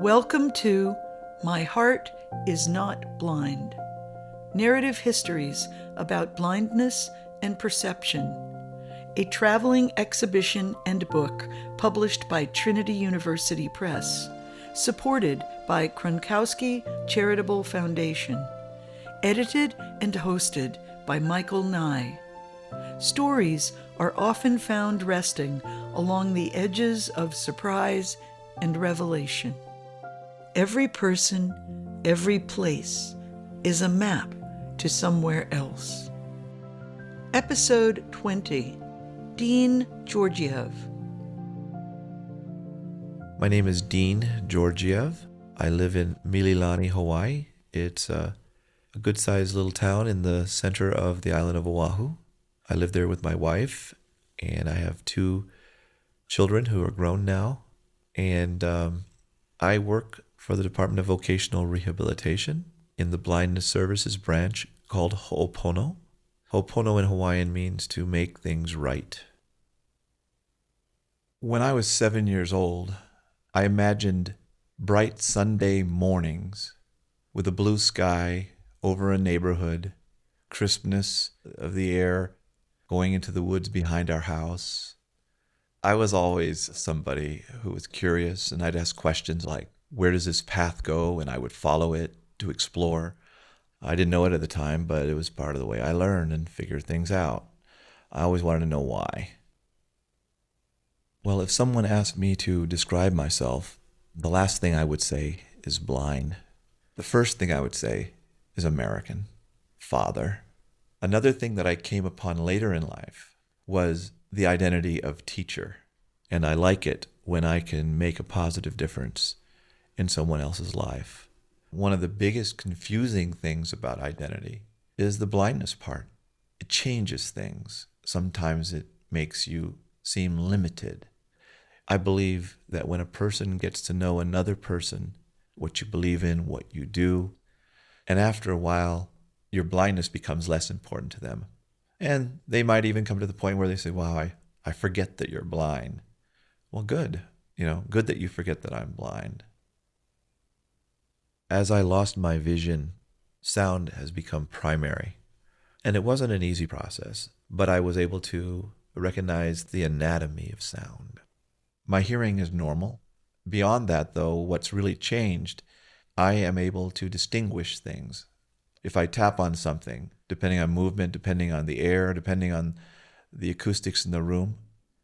Welcome to My Heart is Not Blind. Narrative histories about blindness and perception. A traveling exhibition and book published by Trinity University Press, supported by Kronkowski Charitable Foundation. Edited and hosted by Michael Nye. Stories are often found resting along the edges of surprise and revelation. Every person, every place is a map to somewhere else. Episode 20, Dean Georgiev. My name is Dean Georgiev. I live in Mililani, Hawaii. It's a good-sized little town in the center of the island of Oahu. I live there with my wife, and I have 2 children who are grown now. And I work for the Department of Vocational Rehabilitation in the Blindness Services branch called Ho'opono. Ho'opono in Hawaiian means to make things right. When I was 7 years old, I imagined bright Sunday mornings with a blue sky over a neighborhood, crispness of the air going into the woods behind our house. I was always somebody who was curious, and I'd ask questions like, where does this path go? And I would follow it to explore. I didn't know it at the time, but it was part of the way I learned and figured things out. I always wanted to know why. Well, if someone asked me to describe myself, the last thing I would say is blind. The first thing I would say is American, father. Another thing that I came upon later in life was the identity of teacher. And I like it when I can make a positive difference in someone else's life. One of the biggest confusing things about identity is the blindness part. It changes things. Sometimes it makes you seem limited. I believe that when a person gets to know another person, what you believe in, what you do, and after a while, your blindness becomes less important to them. And they might even come to the point where they say, wow, I forget that you're blind. Well, good. Good that you forget that I'm blind. As I lost my vision, sound has become primary. And it wasn't an easy process, but I was able to recognize the anatomy of sound. My hearing is normal. Beyond that, though, what's really changed, I am able to distinguish things. If I tap on something, depending on movement, depending on the air, depending on the acoustics in the room,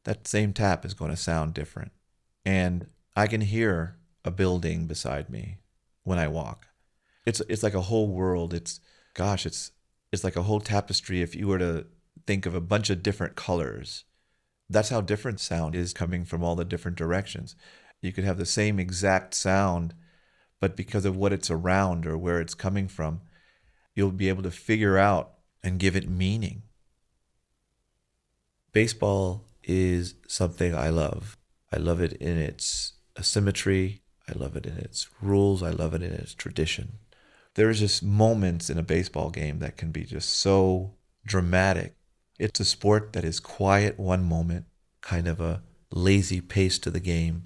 that same tap is going to sound different. And I can hear a building beside me when I walk. It's like a whole world. It's like a whole tapestry if you were to think of a bunch of different colors. That's how different sound is coming from all the different directions. You could have the same exact sound, but because of what it's around or where it's coming from, you'll be able to figure out and give it meaning. Baseball is something I love. I love it in its symmetry. I love it in its rules. I love it in its tradition. There's just moments in a baseball game that can be just so dramatic. It's a sport that is quiet one moment, kind of a lazy pace to the game,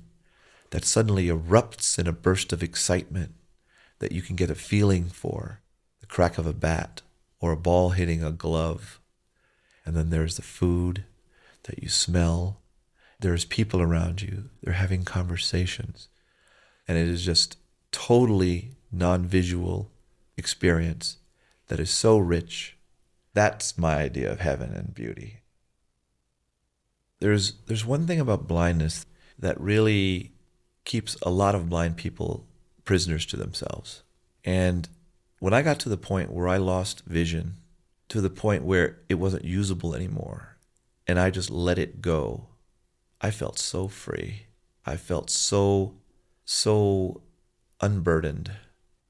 that suddenly erupts in a burst of excitement that you can get a feeling for, the crack of a bat or a ball hitting a glove. And then there's the food that you smell. There's people around you. They're having conversations. And it is just totally non-visual experience that is so rich. That's my idea of heaven and beauty. There's one thing about blindness that really keeps a lot of blind people prisoners to themselves. And when I got to the point where I lost vision, to the point where it wasn't usable anymore, and I just let it go, I felt so free. I felt so unburdened,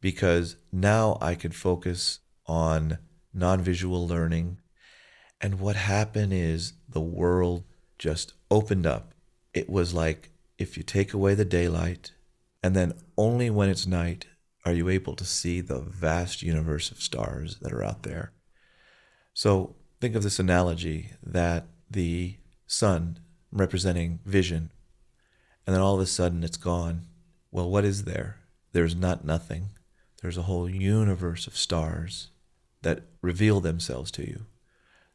because now I could focus on non-visual learning. And what happened is the world just opened up. It was like if you take away the daylight, and then only when it's night are you able to see the vast universe of stars that are out there. So think of this analogy that the sun representing vision, and then all of a sudden it's gone. Well, what is there? There's not nothing. There's a whole universe of stars that reveal themselves to you.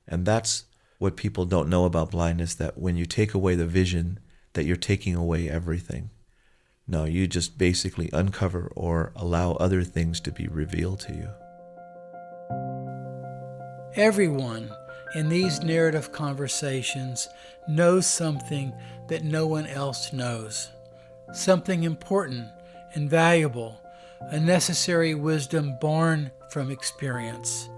And that's what people don't know about blindness, that when you take away the vision, that you're taking away everything. No, you just basically uncover or allow other things to be revealed to you. Everyone in these narrative conversations knows something that no one else knows. Something important and valuable, a necessary wisdom born from experience.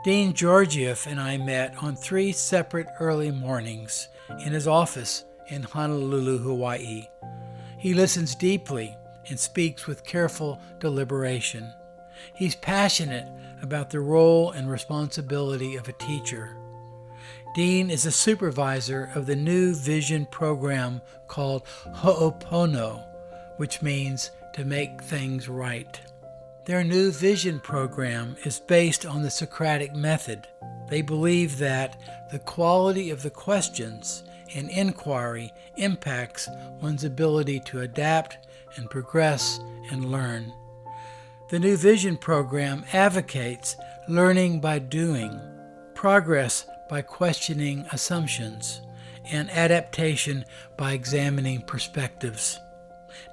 Dean Georgiev and I met on 3 separate early mornings in his office in Honolulu, Hawaii. He listens deeply and speaks with careful deliberation. He's passionate about the role and responsibility of a teacher. Dean is a supervisor of the new vision program called Ho'opono, which means to make things right. Their new vision program is based on the Socratic method. They believe that the quality of the questions and inquiry impacts one's ability to adapt and progress and learn. The new vision program advocates learning by doing, progress by questioning assumptions, and adaptation by examining perspectives.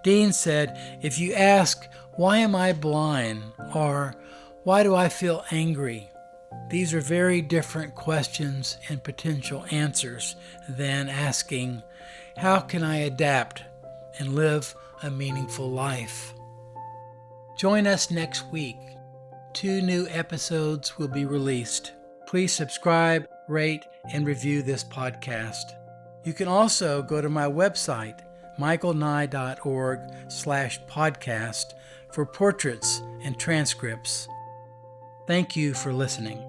Dean said, if you ask, "Why am I blind?" or "Why do I feel angry?" these are very different questions and potential answers than asking, "How can I adapt and live a meaningful life?" Join us next week. 2 new episodes will be released. Please subscribe, rate, and review this podcast. You can also go to my website, michaelnye.org/podcast, for portraits and transcripts. Thank you for listening.